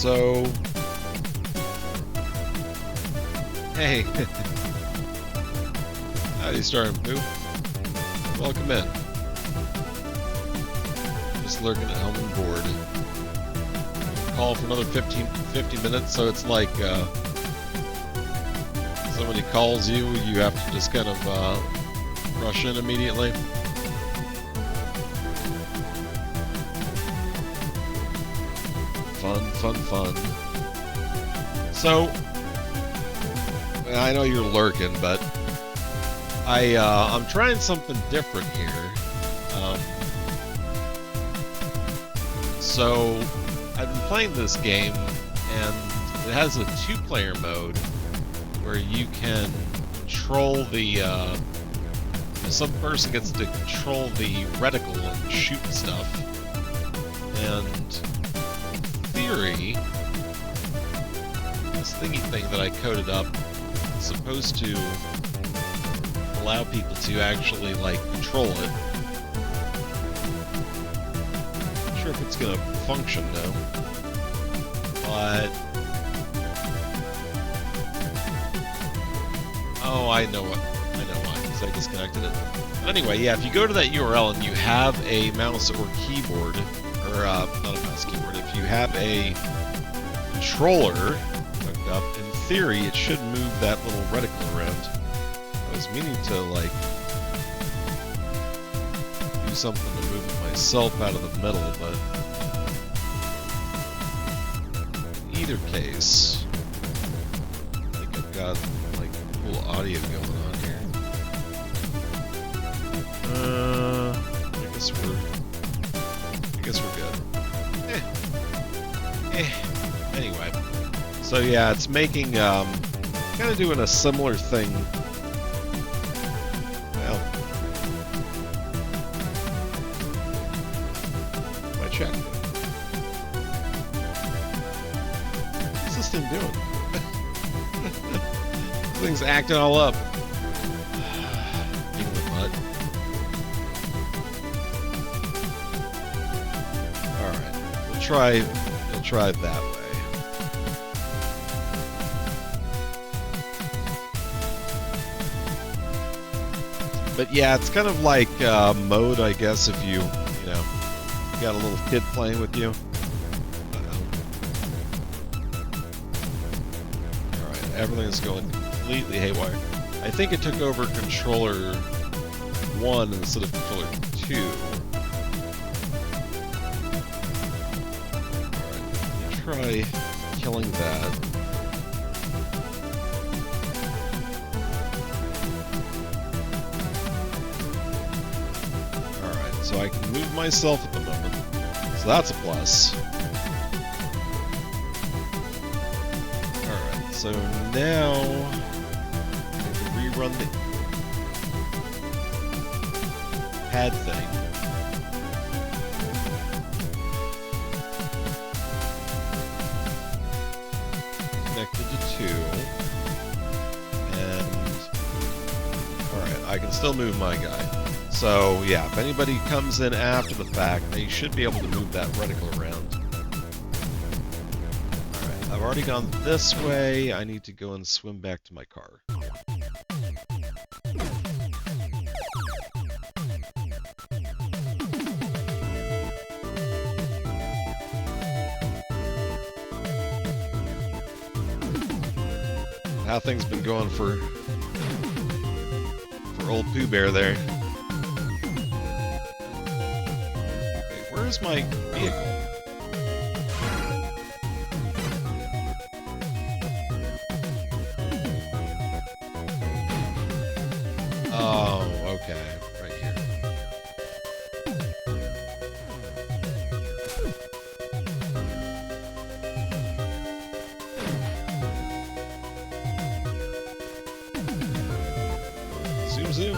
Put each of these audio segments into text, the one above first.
So, hey, howdy, starting Pooh. Welcome in. Just lurking at home and bored. Call for another 50 minutes, so it's like somebody calls you, you have to just kind of rush in immediately. Fun. So, I know you're lurking, but I'm trying something different here. So, I've been playing this game, and it has a two-player mode where you can control the, some person gets to control the reticle and shoot stuff. And theory, this thingy thing that I coded up is supposed to allow people to actually, like, control it. Not sure if it's gonna function though, but oh, I know why, because I disconnected it. Anyway, yeah, if you go to that URL and you have a mouse or keyboard, or not a mouse keyboard, if you have a controller hooked up, in theory it should move that little reticle around. I was meaning to, like, do something to move it myself out of the middle, but in either case, I think I've got, like, cool audio going on here. I guess we're good. Anyway, so yeah, it's making, kind of doing a similar thing. Well, my check. What's this thing doing? This thing's acting all up. Give me the butt. Alright, we'll try it that way. But yeah, it's kind of like mode, I guess, if you know, you got a little kid playing with you. Alright, everything's going completely haywire. I think it took over controller 1 instead of controller 2. Alright, try killing that. So I can move myself at the moment, so that's a plus. Alright, so now I can rerun the pad thing. Connected to 2. And alright, I can still move my guy. So, yeah, if anybody comes in after the fact, they should be able to move that reticle around. Alright, I've already gone this way. I need to go and swim back to my car. How things been going for old Pooh Bear there. Where's my vehicle? Oh, okay. Right here. Zoom.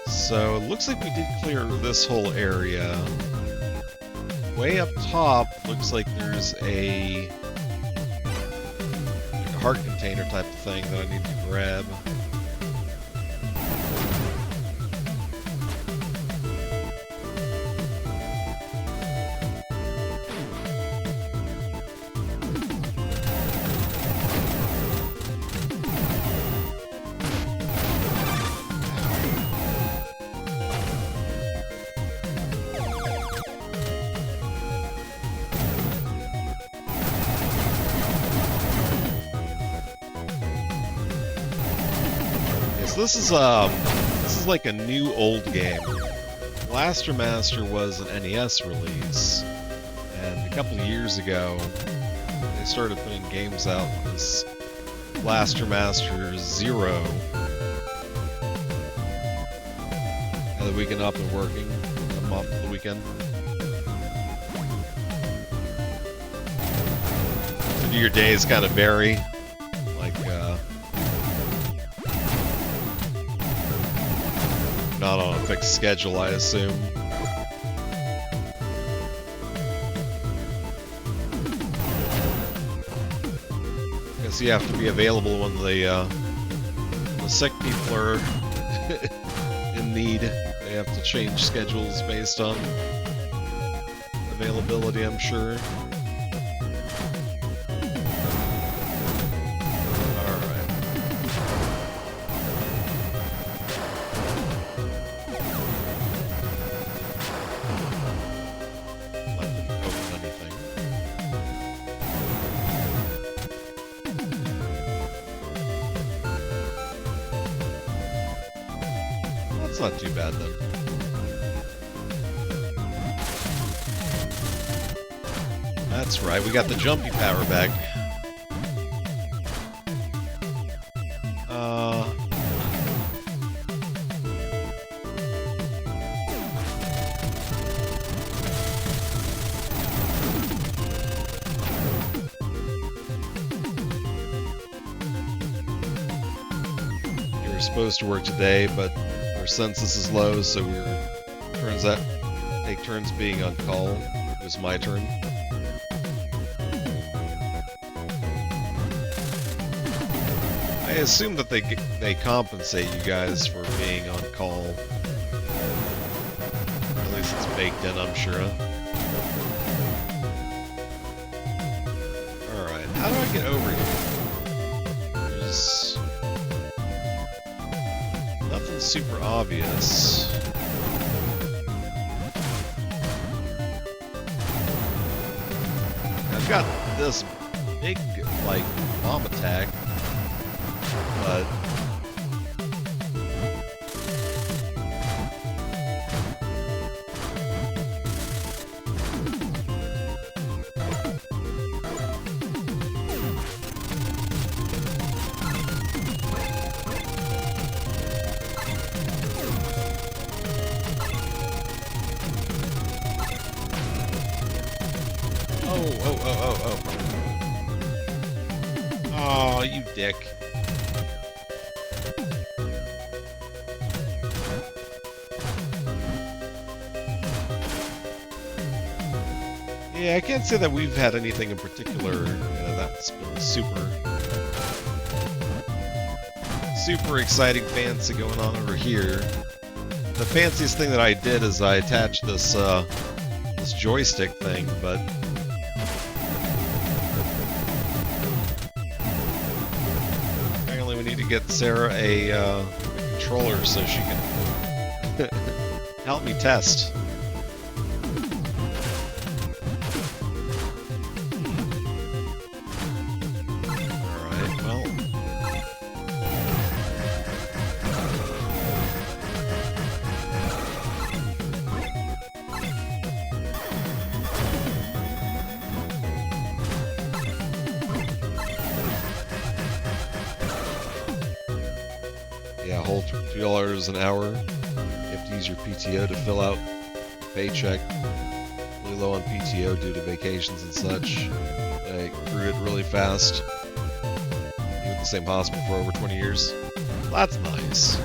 So, it looks like we did clear this whole area. Way up top, looks like there's a heart container type of thing that I need to grab. So this is like a new old game. Blaster Master was an NES release, and a couple of years ago they started putting games out. This Blaster Master Zero. Had the weekend up and working. I'm off for the weekend. So do your days kind of vary? Like, not on a fixed schedule, I assume. Guess you have to be available when the sick people are in need. They have to change schedules based on availability, I'm sure. That's not too bad then. That's right, we got the jumpy power back. You were supposed to work today, but our census is low, so turns out take turns being on call. It was my turn. I assume that they compensate you guys for being on call. At least it's baked in, I'm sure. Alright, how do I get over here? There's nothing super obvious. I've got this big, like, bomb attack. But oh, you dick. Yeah, I can't say that we've had anything in particular, that's been super exciting, fancy going on over here. The fanciest thing that I did is I attached this this joystick thing, but apparently we need to get Sarah a controller so she can help me test. Yeah, hold $2 an hour. You have to use your PTO to fill out your paycheck. Really low on PTO due to vacations and such. I grew it really fast. Been at the same hospital for over 20 years. That's nice.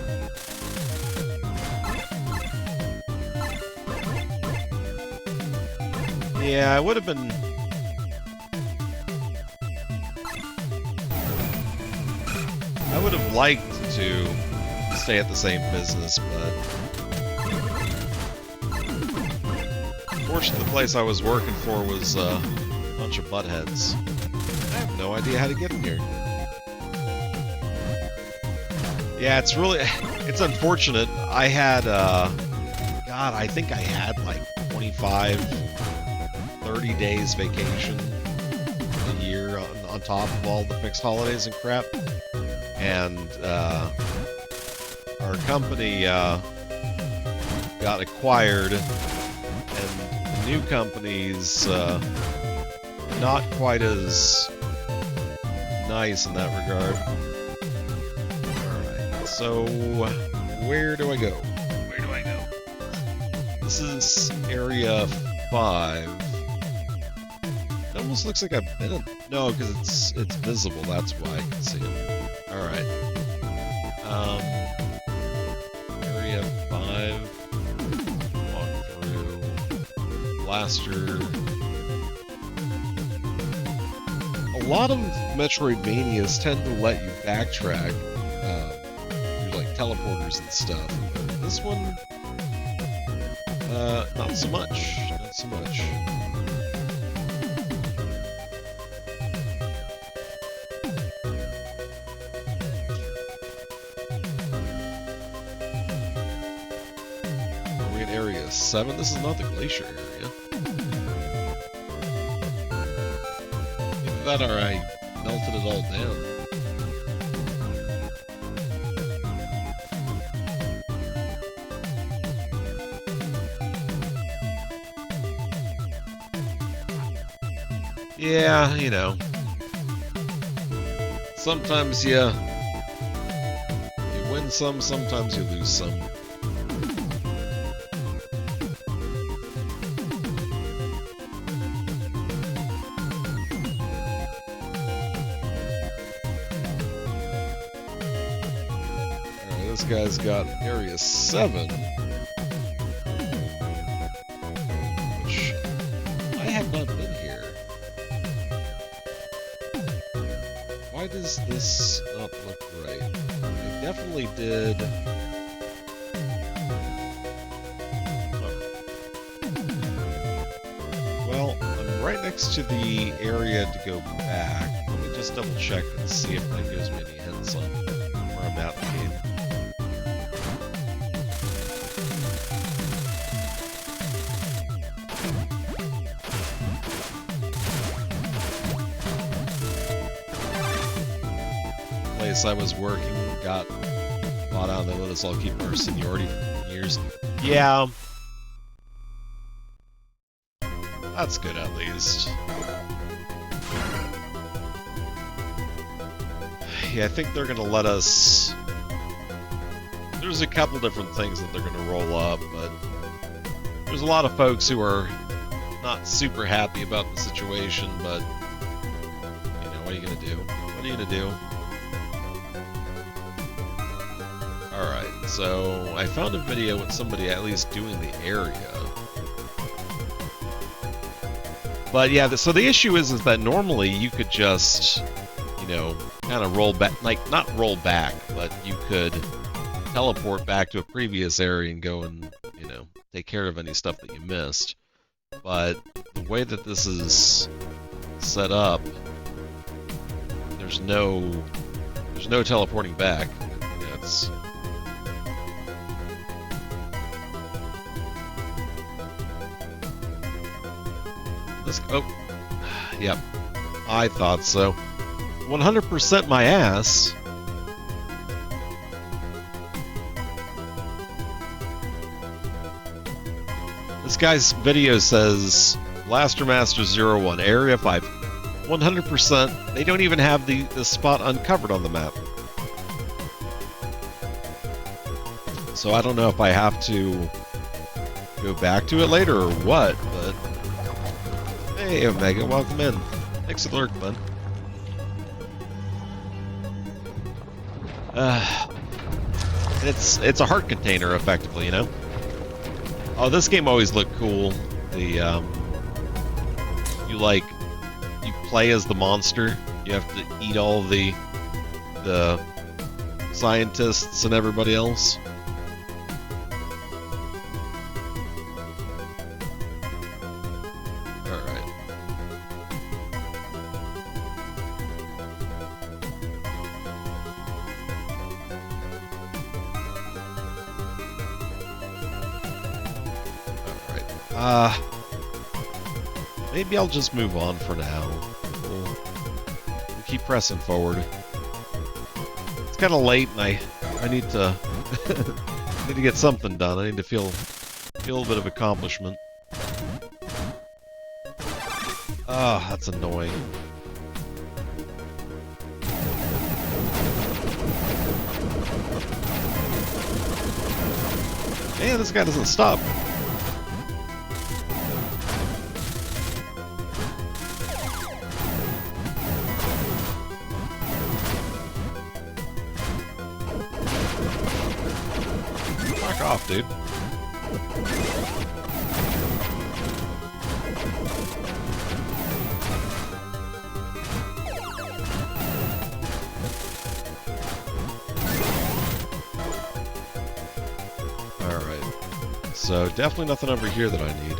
Yeah, I would have been... I would have liked to stay at the same business, but unfortunately the place I was working for was a bunch of buttheads. I have no idea how to get in here. Yeah, it's really, it's unfortunate. I had, God, I think I had like 25, 30 days vacation a year on top of all the fixed holidays and crap. And our company got acquired, and the new company's not quite as nice in that regard. Alright, so where do I go? Where do I go? This is area 5. It almost looks like I've been in... No, because it's visible, that's why I can see it. Alright. Area 5. Walk through. Blaster. A lot of Metroidvanias tend to let you backtrack. There's like teleporters and stuff. But this one, not so much. Not so much. Are we in area 7? This is not the glacier area. That or I melted it all down. Yeah, you know. Sometimes you win some, sometimes you lose some. This guy's got area 7, which I have not been here. Why does this not look right? I definitely did. Huh. Well, I'm right next to the area to go back. Let me just double check and see if that gives me any hints on where I'm at in the game. Place I was working got bought out. They let us all keep our seniority for years. Yeah, that's good at least. Yeah, I think they're gonna let us. There's a couple different things that they're gonna roll up, but there's a lot of folks who are not super happy about the situation. But you know, what are you gonna do? What are you gonna do? Alright, so I found a video with somebody at least doing the area. But yeah, so the issue is that normally you could just, you know, kind of roll back, like, not roll back, but you could teleport back to a previous area and go and, you know, take care of any stuff that you missed. But the way that this is set up, there's no teleporting back. That's... Oh, yep, I thought so. 100% my ass. This guy's video says Blaster Master 01, Area 5. 100%, they don't even have the spot uncovered on the map. So I don't know if I have to go back to it later or what, but... Hey, Omega, welcome in. Thanks for the lurk, bud. It's a heart container, effectively, you know? Oh, this game always looked cool. The, you play as the monster. You have to eat all the scientists and everybody else. Maybe I'll just move on for now. We'll keep pressing forward. It's kind of late, and I need to I need to get something done. I need to feel a bit of accomplishment. Ah, that's annoying. Man, this guy doesn't stop. Fuck off, dude. So, definitely nothing over here that I need.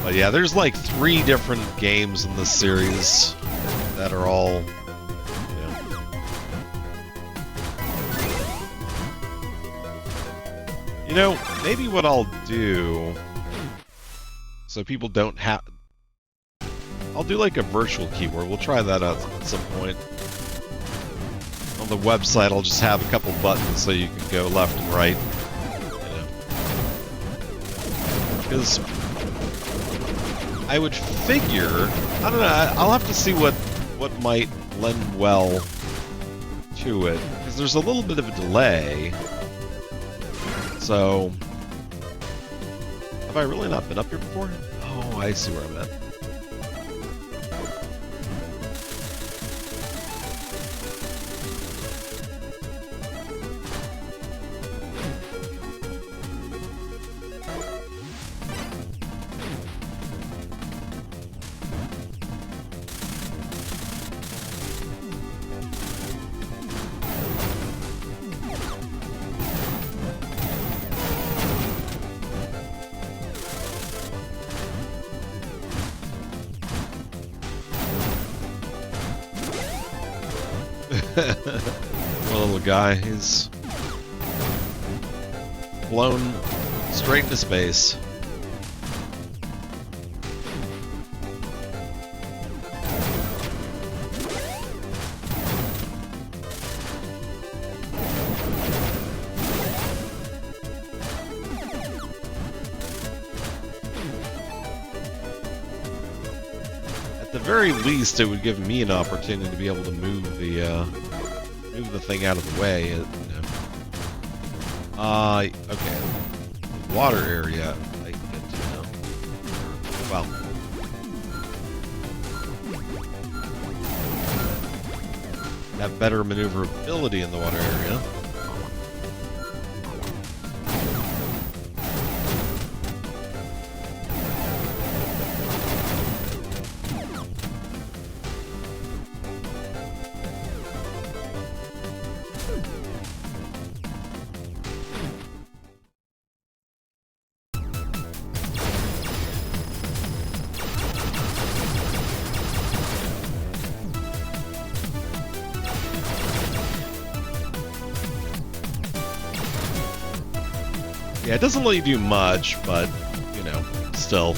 But yeah, there's like 3 different games in this series that are all... You know, maybe what I'll do, so people don't have... I'll do like a virtual keyboard. We'll try that out at some point. On the website, I'll just have a couple buttons so you can go left and right. You know. Because I would figure... I don't know, I'll have to see what might lend well to it. Because there's a little bit of a delay. So, have I really not been up here before? Oh, I see where I'm at. Poor little guy, he's blown straight into space. At the very least, it would give me an opportunity to be able to move the thing out of the way. You know. Okay. Water area, I get to know. Well. Have better maneuverability in the water area. Yeah, it doesn't let you do much, but, you know, still.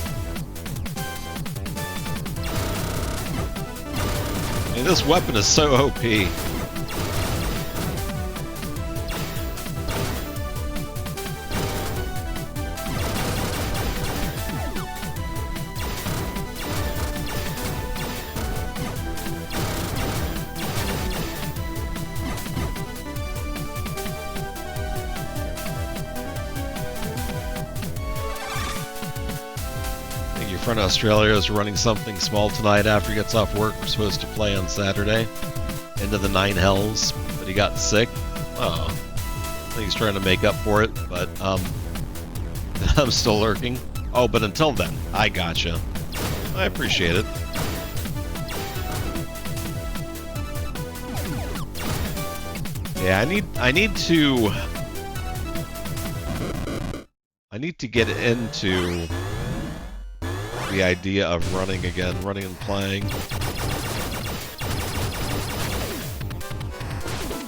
And this weapon is so OP. Friend Australia is running something small tonight after he gets off work. We're supposed to play on Saturday. Into the 9 hells, but he got sick. Oh, I think he's trying to make up for it, but I'm still lurking. Oh, but until then, I gotcha. I appreciate it. Yeah, I need to get into the idea of running again, running and playing.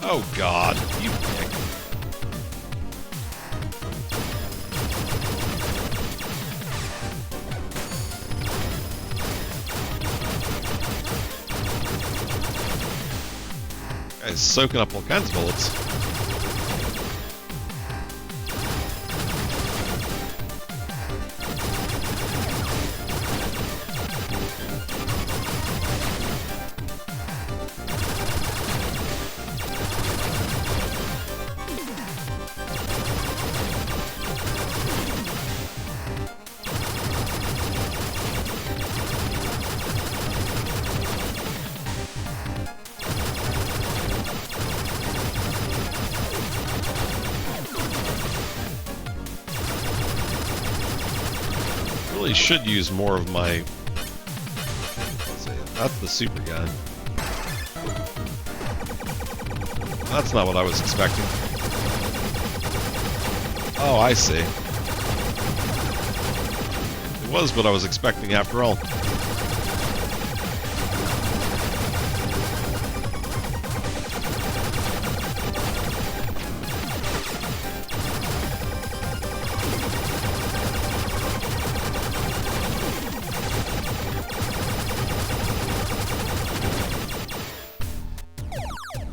Oh God, you dick. Guy's soaking up all kinds of bullets. Really should use more of my... Let's see, that's the super guy. That's not what I was expecting. Oh, I see. It was what I was expecting after all.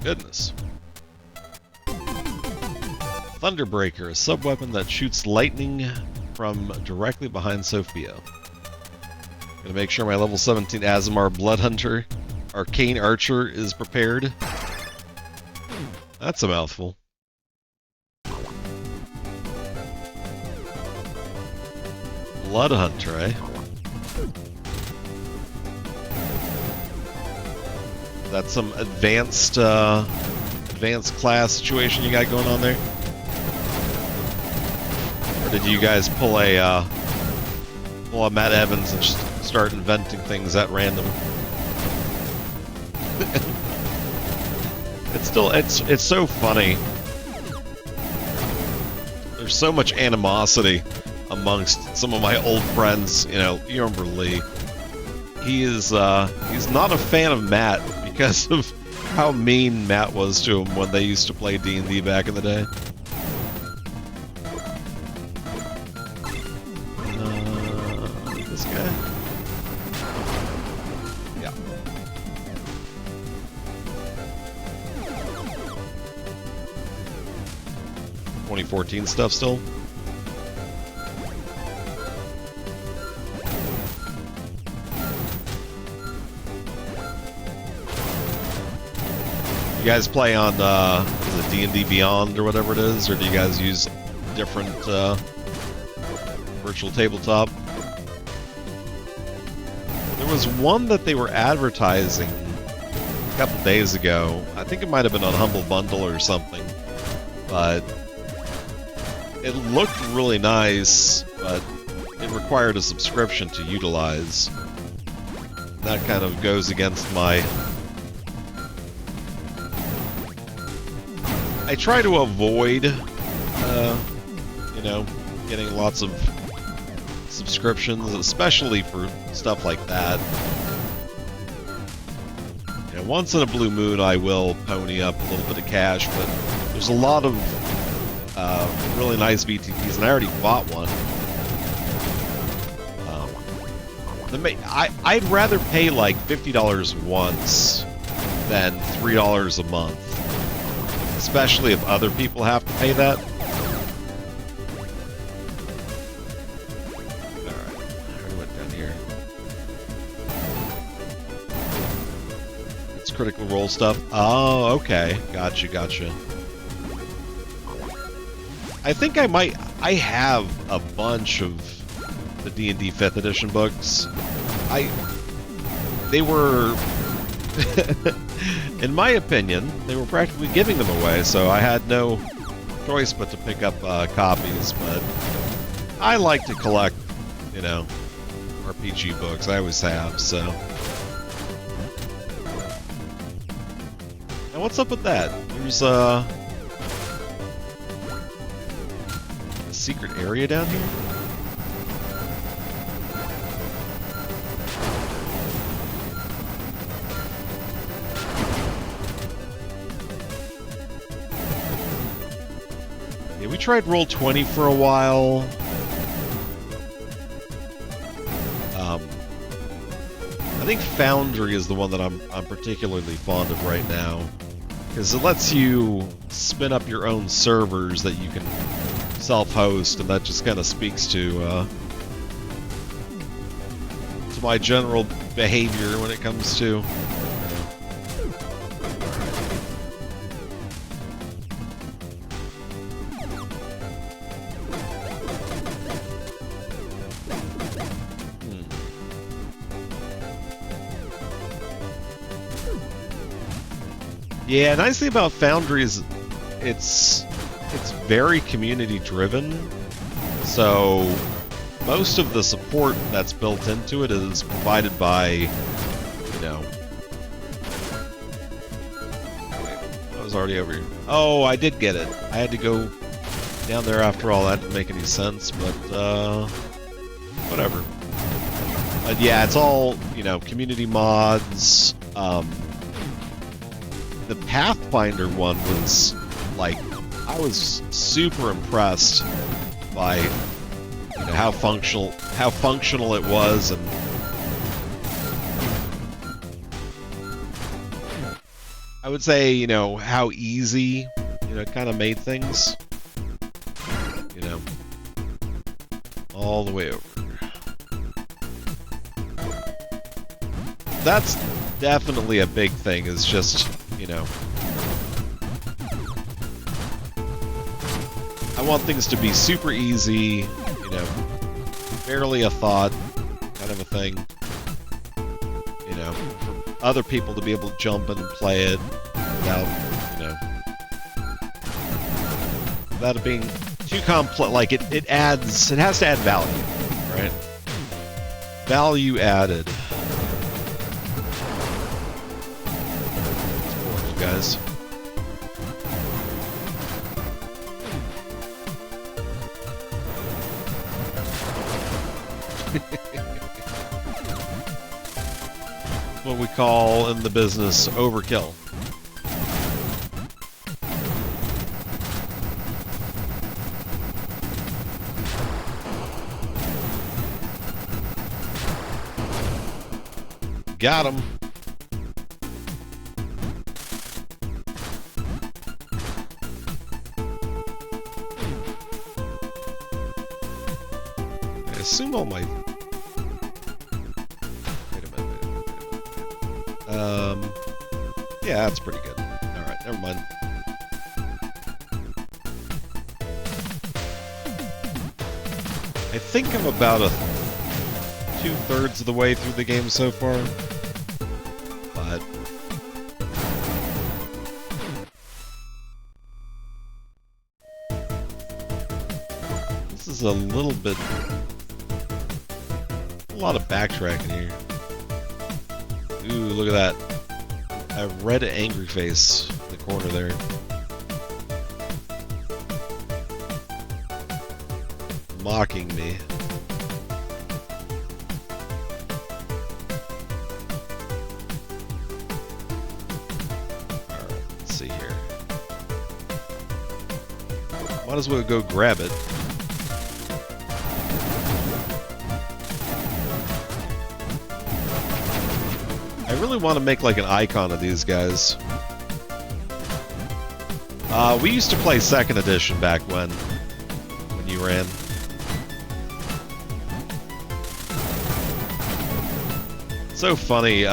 Goodness. Thunderbreaker, a sub-weapon that shoots lightning from directly behind Sophia. Gonna make sure my level 17 Azamar Bloodhunter Arcane Archer is prepared. That's a mouthful. Bloodhunter, eh? That's some advanced class situation you got going on there? Or did you guys pull a Matt Evans and just start inventing things at random? it's so funny. There's so much animosity amongst some of my old friends. You know, you remember Lee. He's not a fan of Matt because of how mean Matt was to him when they used to play D&D back in the day. This guy? Yeah. $2014 stuff still? You guys play on is it D&D Beyond or whatever it is, or do you guys use different virtual tabletop? There was one that they were advertising a couple days ago. I think it might have been on Humble Bundle or something, but it looked really nice, but it required a subscription to utilize. That kind of goes against my... I try to avoid, you know, getting lots of subscriptions, especially for stuff like that. You know, once in a blue moon, I will pony up a little bit of cash, but there's a lot of really nice VTTs, and I already bought one. I'd rather pay like $50 once than $3 a month. Especially if other people have to pay that. Alright, how do we went down here? It's critical role stuff. Oh, okay. Gotcha, gotcha. I think I have a bunch of the D&D 5th edition books. They were... In my opinion, they were practically giving them away, so I had no choice but to pick up copies, but I like to collect, you know, RPG books. I always have, so. Now what's up with that? There's a secret area down here? tried Roll20 for a while. I think Foundry is the one that I'm particularly fond of right now, because it lets you spin up your own servers that you can self-host, and that just kind of speaks to my general behavior when it comes to. Yeah, nice thing about Foundry is it's very community driven. So most of the support that's built into it is provided by, you know. Wait, I was already over here. Oh, I did get it. I had to go down there after all. That didn't make any sense, but whatever. But yeah, it's all, you know, community mods. The Pathfinder one was, like, I was super impressed by, you know, how functional it was, and I would say, you know, how easy, you know, it kind of made things, you know, all the way over. That's definitely a big thing, is just, you know, I want things to be super easy, you know, barely a thought kind of a thing, you know, for other people to be able to jump in and play it without, you know, without it being too complex. Like, it has to add value, right? Value added. Guys. What we call in the business overkill. Got him. I assume all my... Wait a minute. Yeah, that's pretty good. Alright, never mind. I think I'm about 2/3 of the way through the game so far. But... this is a little bit... a lot of backtracking here. Ooh, look at that. A red angry face in the corner there. Mocking me. Alright, let's see here. Might as well go grab it. I really want to make like an icon of these guys. We used to play 2nd edition back when you ran. So funny,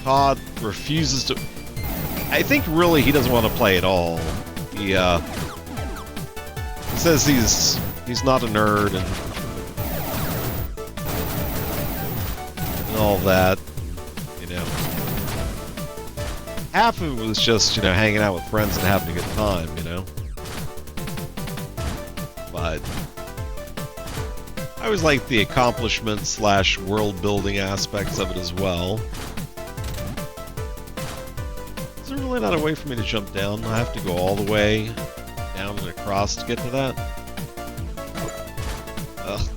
Todd refuses to... I think really he doesn't want to play at all. He says he's not a nerd and all that, you know. Half of it was just, you know, hanging out with friends and having a good time, you know. But I always like the accomplishment / world building aspects of it as well. Is there really not a way for me to jump down? I have to go all the way down and across to get to that? Ugh.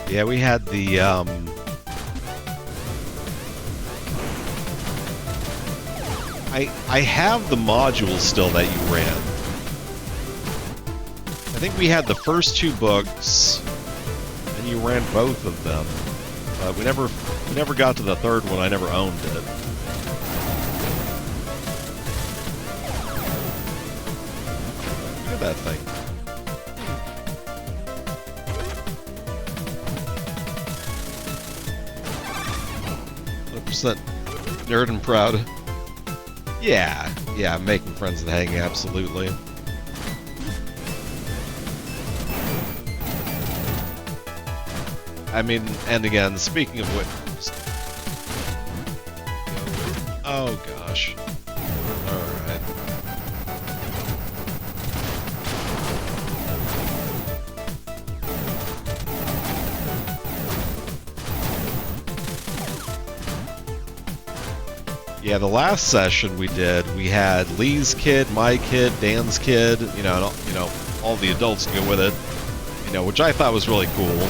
Yeah, we had the, I have the modules still that you ran. I think we had the first 2 books, and you ran both of them. We never got to the third one. I never owned it. Look at that thing. 100% nerd and proud. Yeah, making friends and hanging, absolutely. I mean, and again, speaking of what... Oh, gosh. Alright. Yeah, the last session we did, we had Lee's kid, my kid, Dan's kid, you know, all the adults to go with it, you know, which I thought was really cool.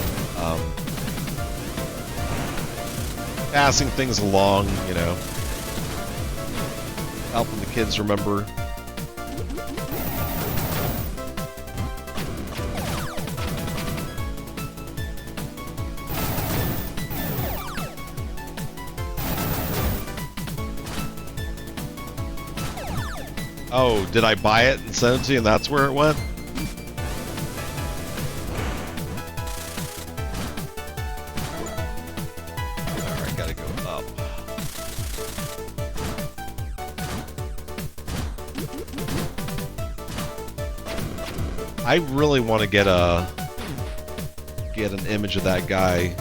Passing things along, you know, helping the kids remember. Oh, did I buy it and send it to you and that's where it went? Alright, gotta go up. I really want to get an image of that guy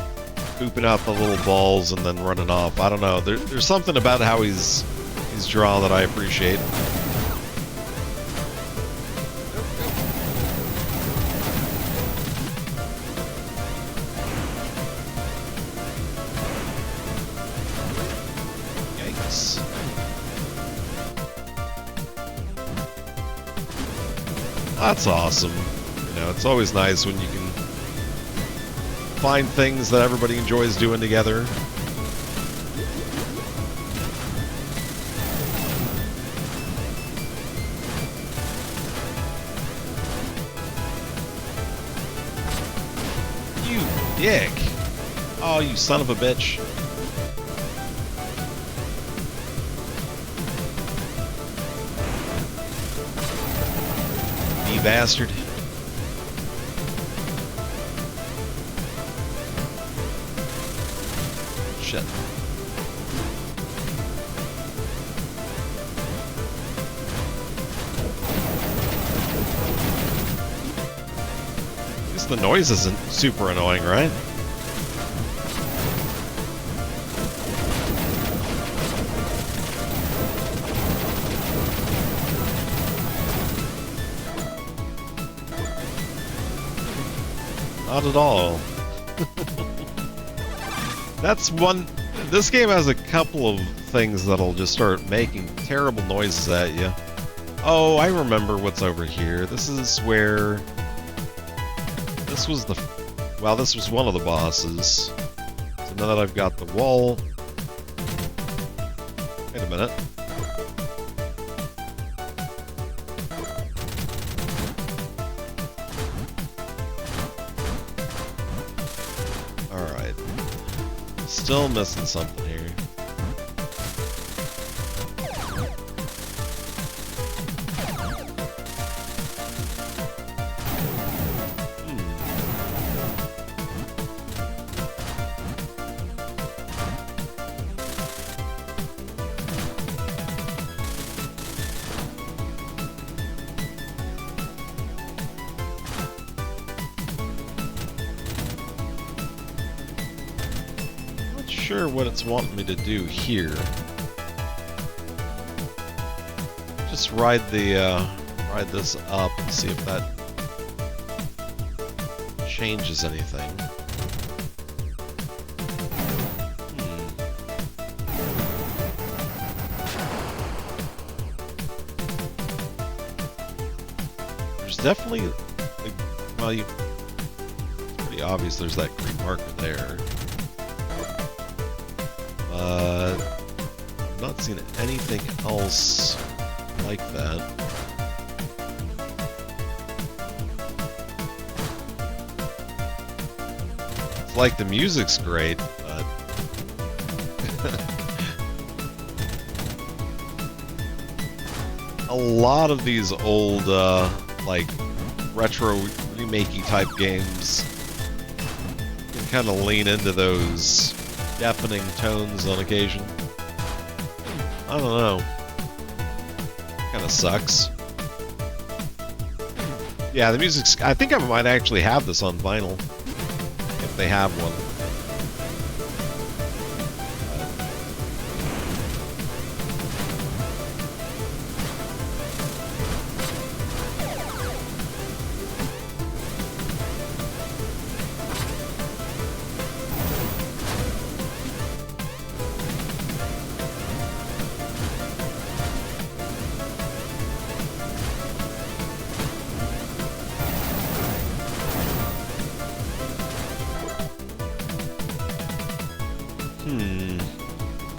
pooping out the little balls and then running off. I don't know. There's something about how he's drawn that I appreciate. That's awesome. You know, it's always nice when you can find things that everybody enjoys doing together. You dick! Oh, you son of a bitch. You bastard. Shit. At least the noise isn't super annoying, right? Not at all. That's one... This game has a couple of things that'll just start making terrible noises at you. Oh, I remember what's over here. This is where... This was the... Well, this was one of the bosses. So now that I've got the wall... Wait a minute. Still missing something here. Sure what it's wanting me to do here. Just ride this up and see if that changes anything. There's definitely, well, it's pretty pretty obvious there's that green marker there. I've not seen anything else like that. It's like the music's great, but a lot of these old, like, retro remakey type games can kind of lean into those deafening tones on occasion. I don't know. Kind of sucks. Yeah, the music's... I think I might actually have this on vinyl, if they have one.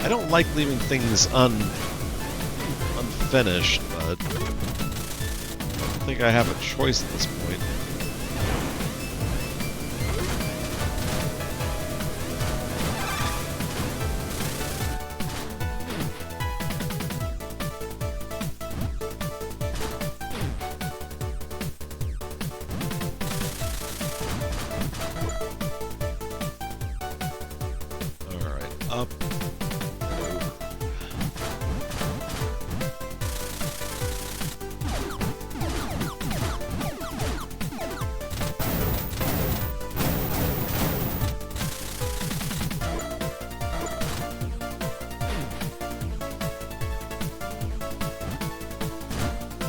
I don't like leaving things unfinished, but I don't think I have a choice at this point. Up and over.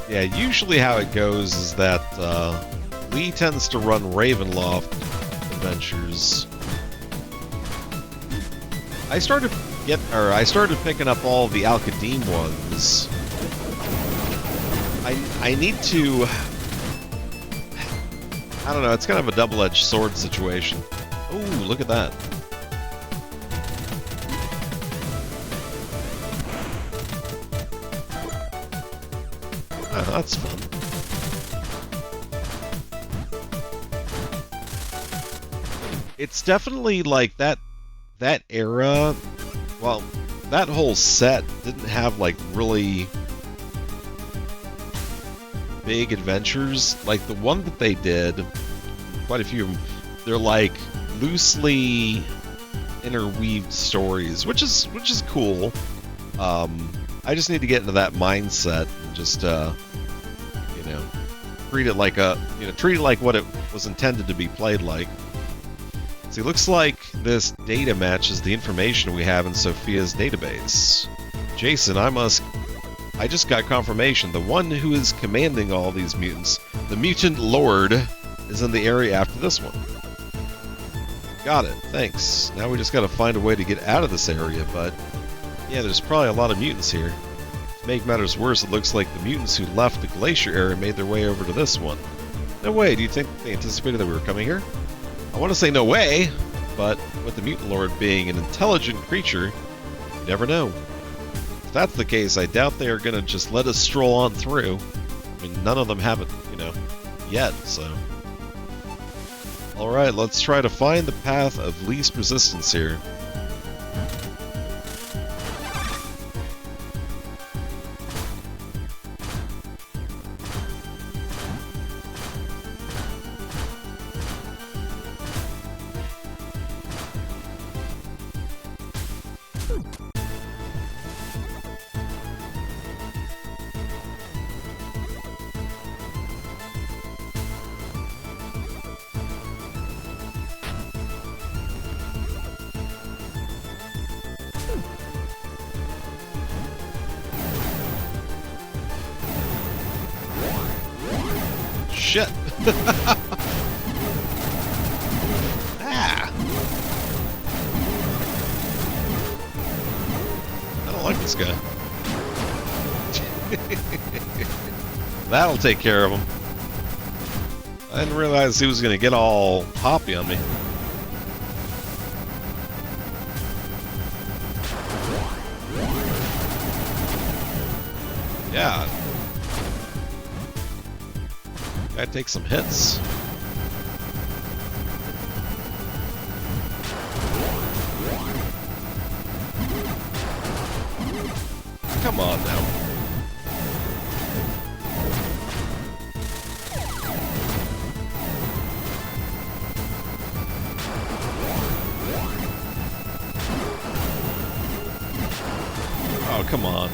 Yeah, usually how it goes is that Lee tends to run Ravenloft adventures. I started picking up all the Al-Qadim ones. I need to... I don't know, it's kind of a double-edged sword situation. Ooh, look at that. Oh, that's fun. It's definitely like that era, well, that whole set didn't have like really big adventures. Like the one that they did, quite a few of them, they're like loosely interweaved stories, which is cool. I just need to get into that mindset and just treat it like what it was intended to be played like. See, looks like this data matches the information we have in Sophia's database. Jason, I just got confirmation. The one who is commanding all these mutants, the Mutant Lord, is in the area after this one. Got it, thanks. Now we just gotta find a way to get out of this area, but yeah, there's probably a lot of mutants here. To make matters worse, it looks like the mutants who left the glacier area made their way over to this one. No way, do you think they anticipated that we were coming here? I want to say no way, but with the Mutant Lord being an intelligent creature, you never know. If that's the case, I doubt they are going to just let us stroll on through. I mean, none of them have it, yet, so... Alright, let's try to find the path of least resistance here. Shit! Ah! I don't like this guy. That'll take care of him. I didn't realize he was going to get all hoppy on me. Yeah. Gotta take some hits. Come on now. Oh, come on.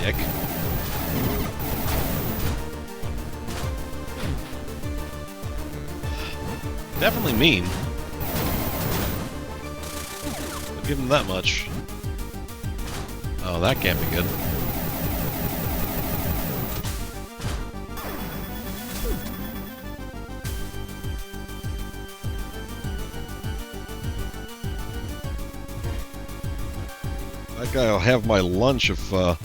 Dick. Definitely mean. I'll give him that much. Oh, that can't be good. That guy will have my lunch if I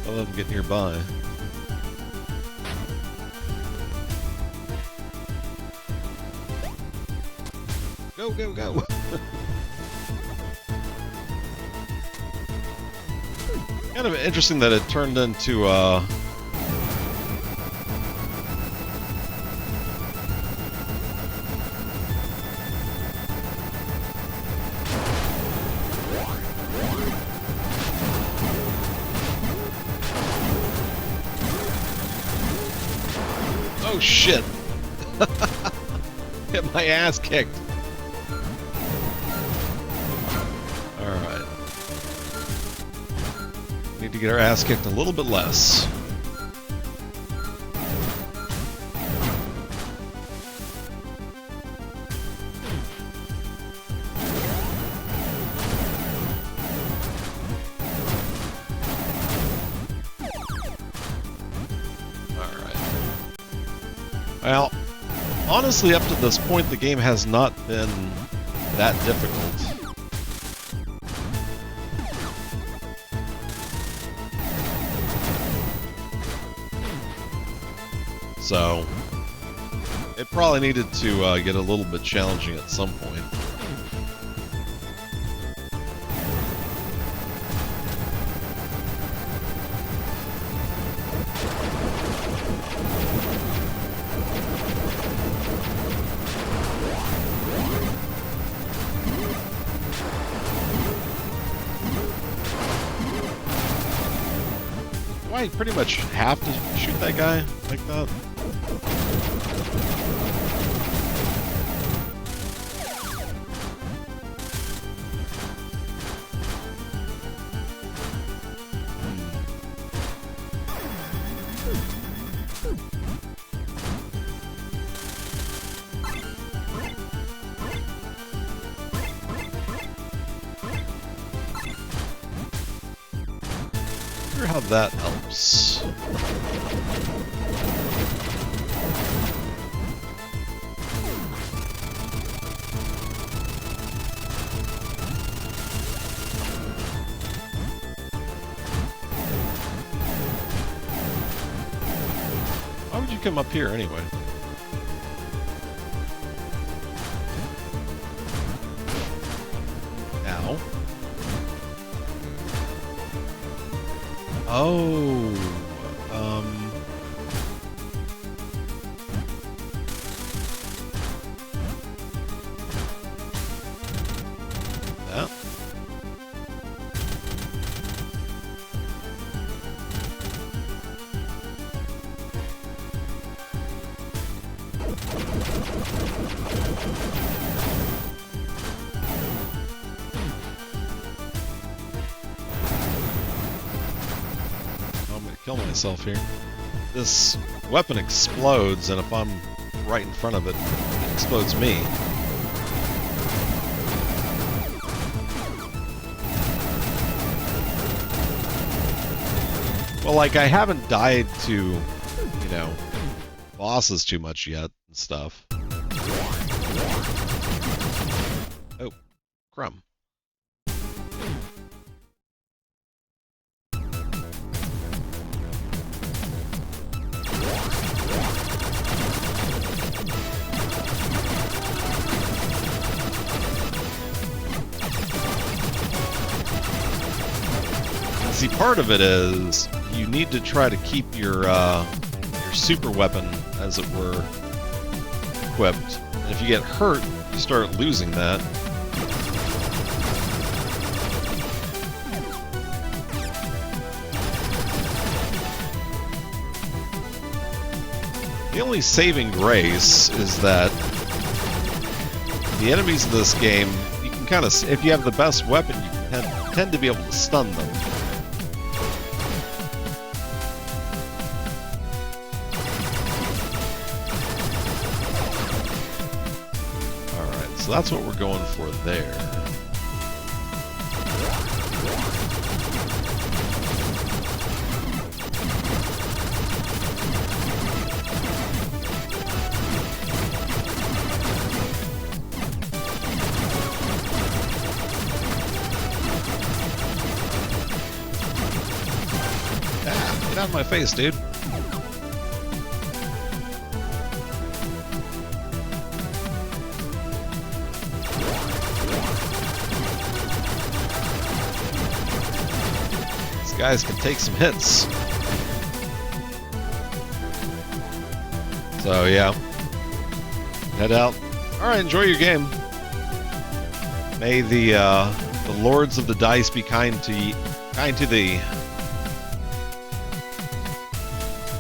let him get nearby. Go, go, go! Kind of interesting that it turned into, Oh shit! Get my ass kicked! Alright. Need to get our ass kicked a little bit less. Well, honestly, up to this point, the game has not been that difficult. So, it probably needed to get a little bit challenging at some point. Do I pretty much have to shoot that guy like that? I wonder how that helps. Why would you come up here anyway? Ow. Oh, that. Kill myself here. This weapon explodes, and if I'm right in front of it, it explodes me. Well, like, I haven't died to, you know, bosses too much yet and stuff. Oh, crumb. See, part of it is you need to try to keep your super weapon, as it were, equipped. And if you get hurt, you start losing that. The only saving grace is that the enemies in this game, you can kind of, if you have the best weapon, you can tend to be able to stun them. Alright, so that's what we're going for there. Get out of my face, dude. These guys can take some hits. So yeah, head out. All right, enjoy your game. May the lords of the dice be kind to thee.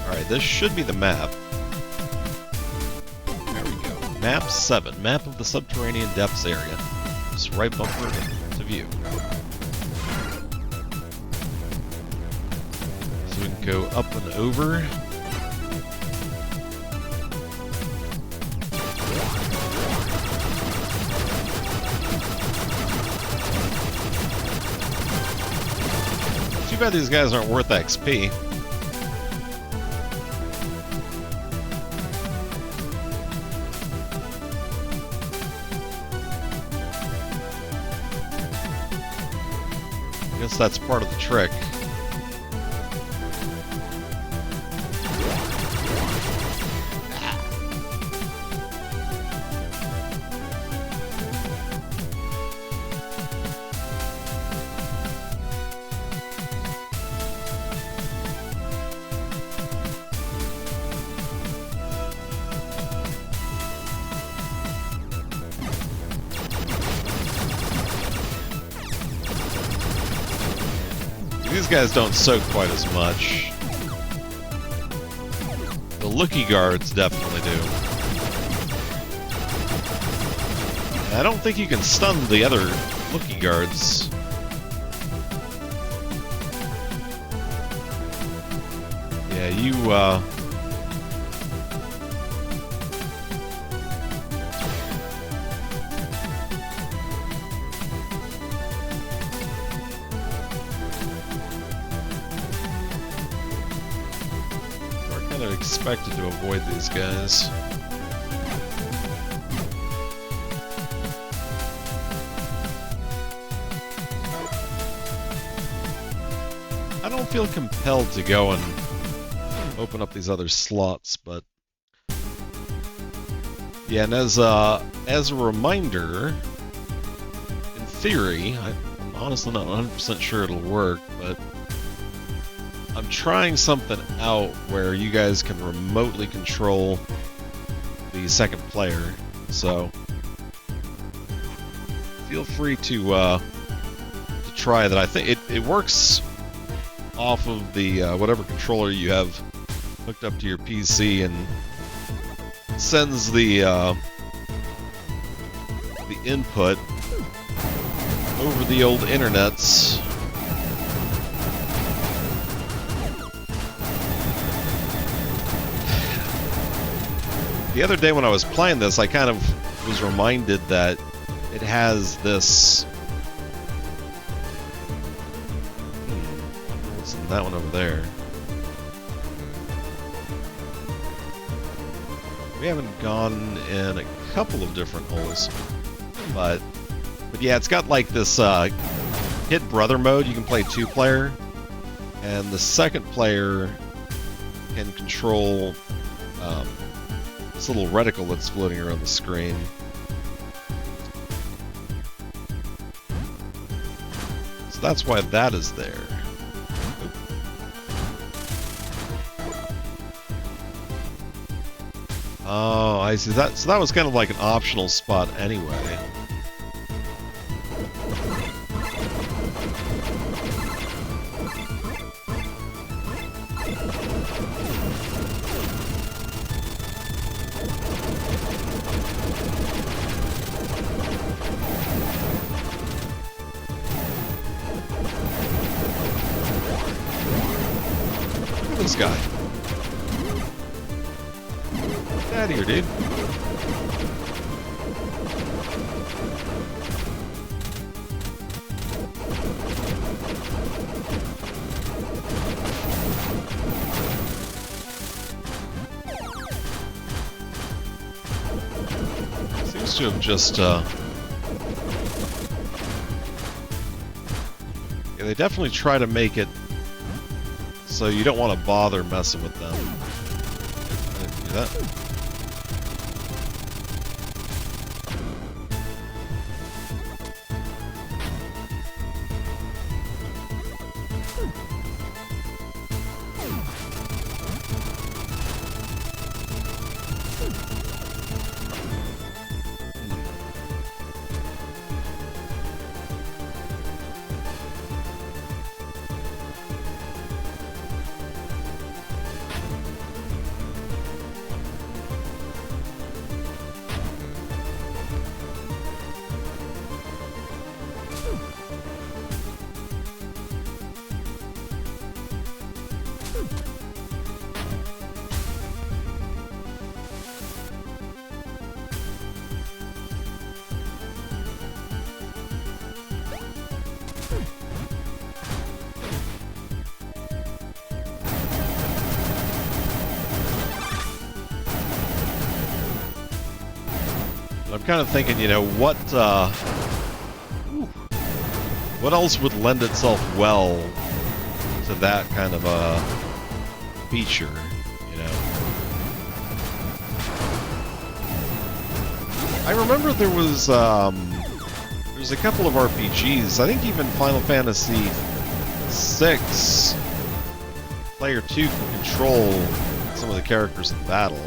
Alright, this should be the map. There we go. Map 7. Map of the subterranean depths area. Just right bumper to view. So we can go up and over. Too bad these guys aren't worth XP. I guess that's part of the trick. These guys don't soak quite as much. The looky guards definitely do. I don't think you can stun the other looky guards. Yeah, you, expected to avoid these guys. I don't feel compelled to go and open up these other slots, but yeah, and as a reminder, in theory, I'm honestly not 100% sure it'll work, but I'm trying something out where you guys can remotely control the second player, so feel free to try that. I think it works off of the whatever controller you have hooked up to your PC and sends the input over the old internets. The other day when I was playing this, I kind of was reminded that it has this... Listen, that one over there. We haven't gone in a couple of different holes, but yeah, it's got like this hit brother mode. You can play 2-player, and the second player can control this little reticle that's floating around the screen. So that's why that is there. Oh, I see. So that was kind of like an optional spot anyway. Look at this guy. Get out of here, dude. Seems to have just, yeah, they definitely try to make it so you don't want to bother messing with them. I didn't do that. I'm kind of thinking, you know, what else would lend itself well to that kind of a feature, you know? I remember there was a couple of RPGs, I think even Final Fantasy VI, player 2 can control some of the characters in battle.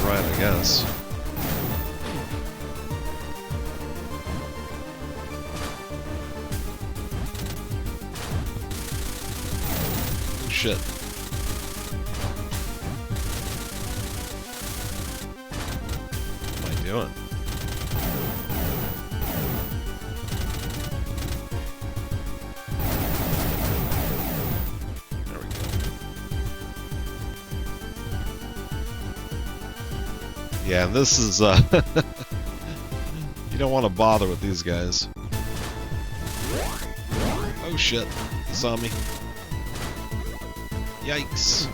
Right, I guess. Oh, shit. What am I doing? There we go. Yeah, and this is, you don't want to bother with these guys. Oh shit, he saw me. Yikes.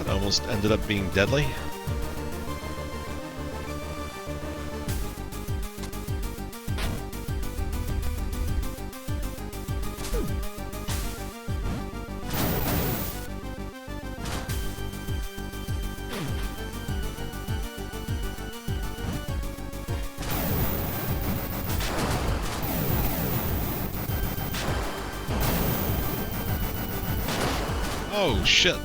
Almost ended up being deadly. Oh shit.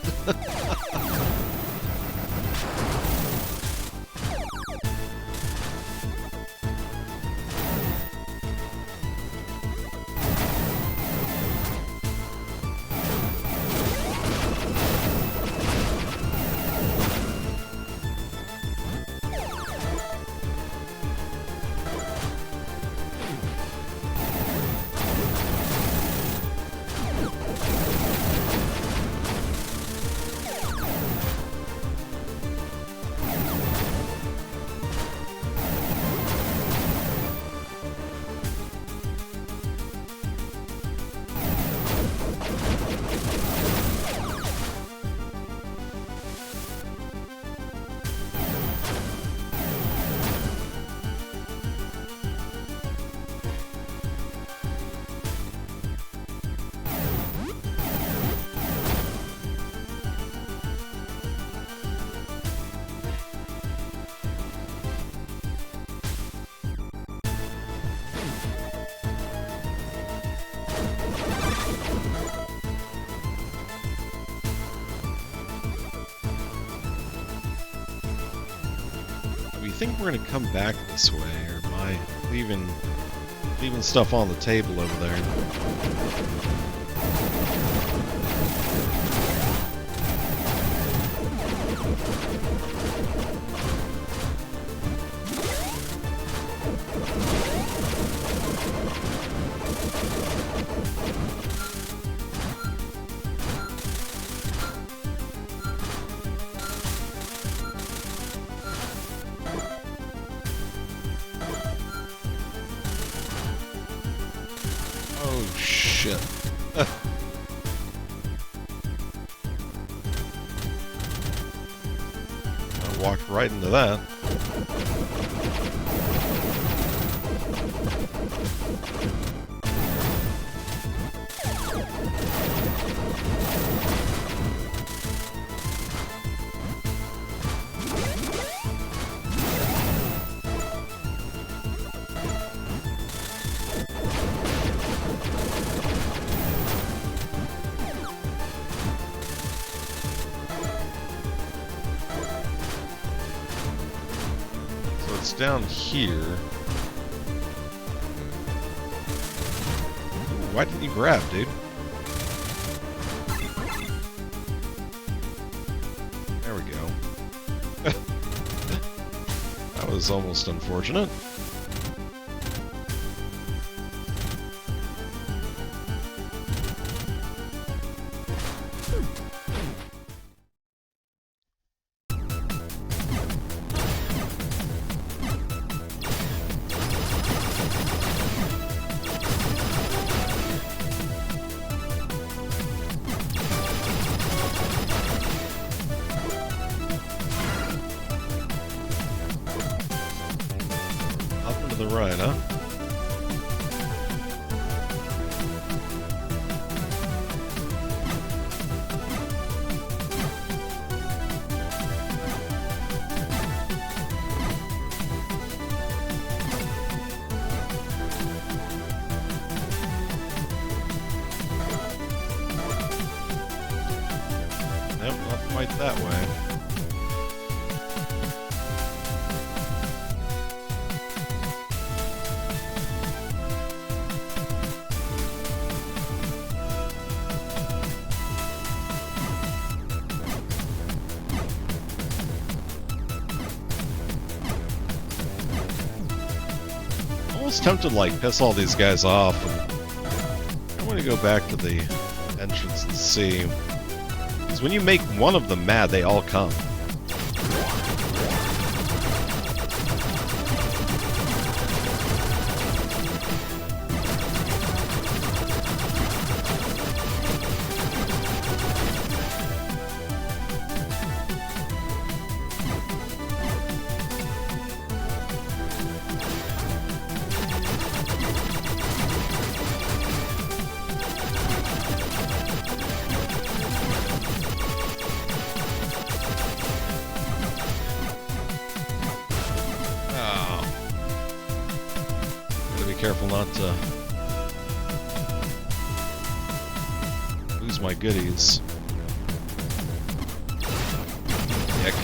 think we're gonna come back this way, or am I leaving stuff on the table over there? Oh, shit. I walked right into that. It's down here. Ooh, why didn't you grab, dude? There we go. That was almost unfortunate. To the right, huh? Nope, not quite that way. Almost tempted to like piss all these guys off, and I want to go back to the entrance and see. Because when you make one of them mad, they all come. Careful not to lose my goodies. Heck.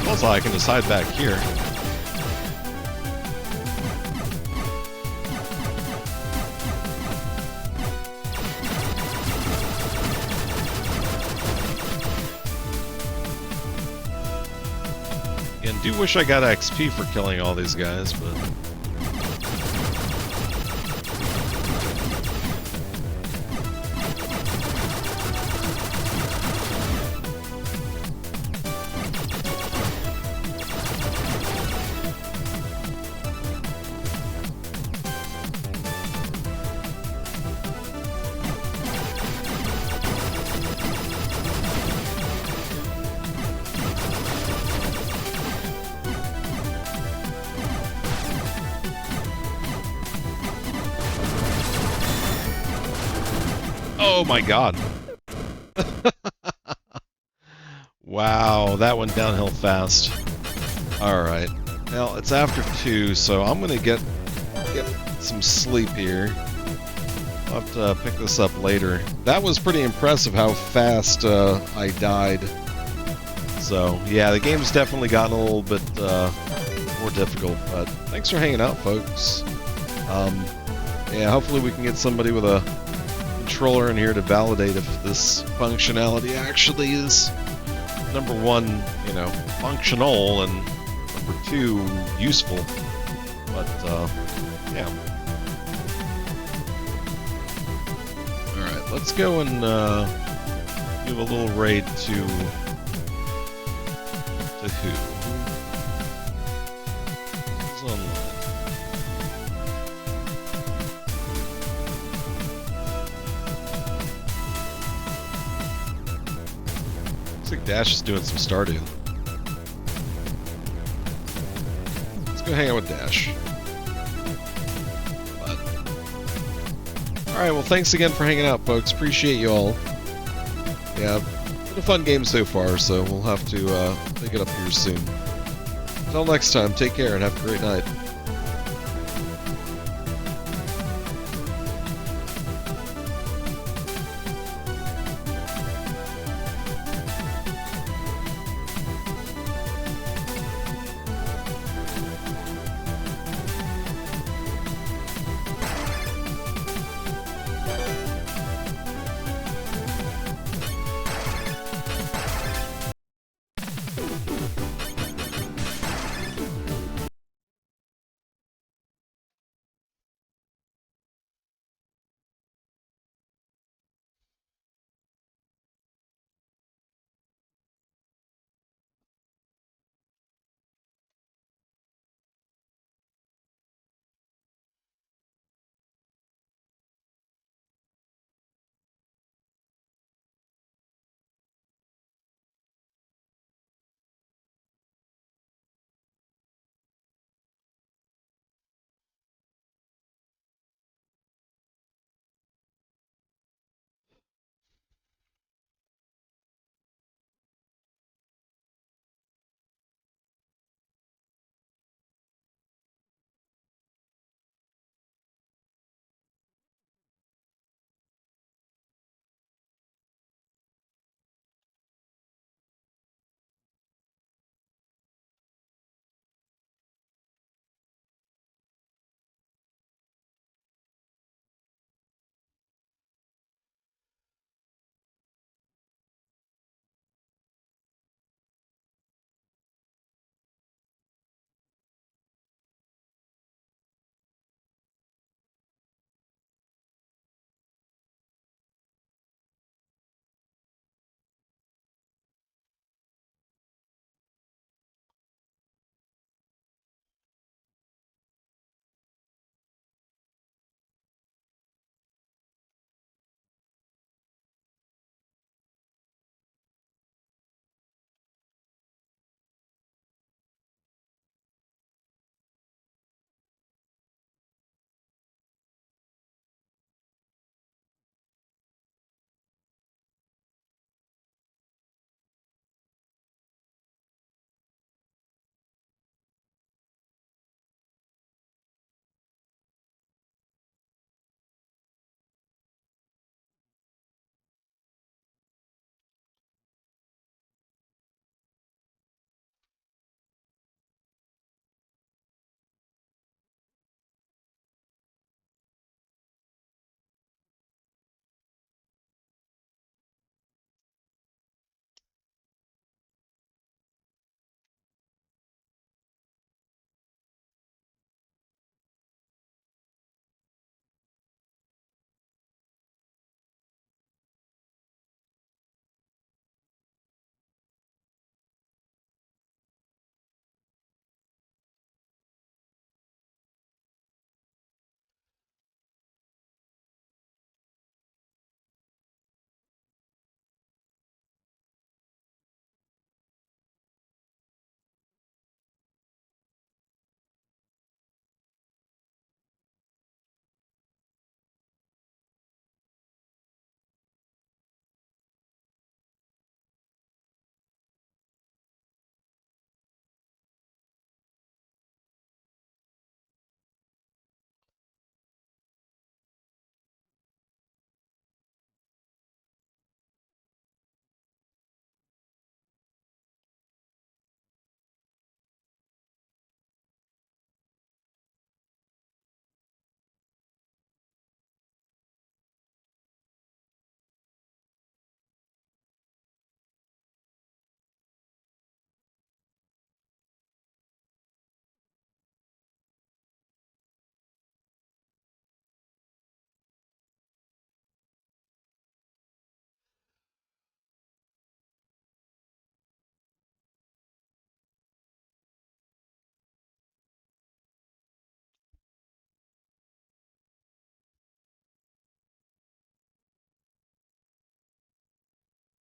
Also, I can just hide back here. And do wish I got XP for killing all these guys, but... Oh my god. Wow, that went downhill fast. Alright. Well, it's after 2, so I'm gonna get some sleep here. I'll have to pick this up later. That was pretty impressive how fast I died. So, yeah, the game's definitely gotten a little bit more difficult, but thanks for hanging out, folks. Yeah, hopefully we can get somebody with a controller in here to validate if this functionality actually is, number one, you know, functional, and number two, useful. But, yeah. Alright, let's go and give a little raid to who? Who's online? Looks like Dash is doing some Stardew. Let's go hang out with Dash. Alright, well thanks again for hanging out, folks. Appreciate you all. Yeah, been a fun game so far, so we'll have to pick it up here soon. Until next time, take care and have a great night.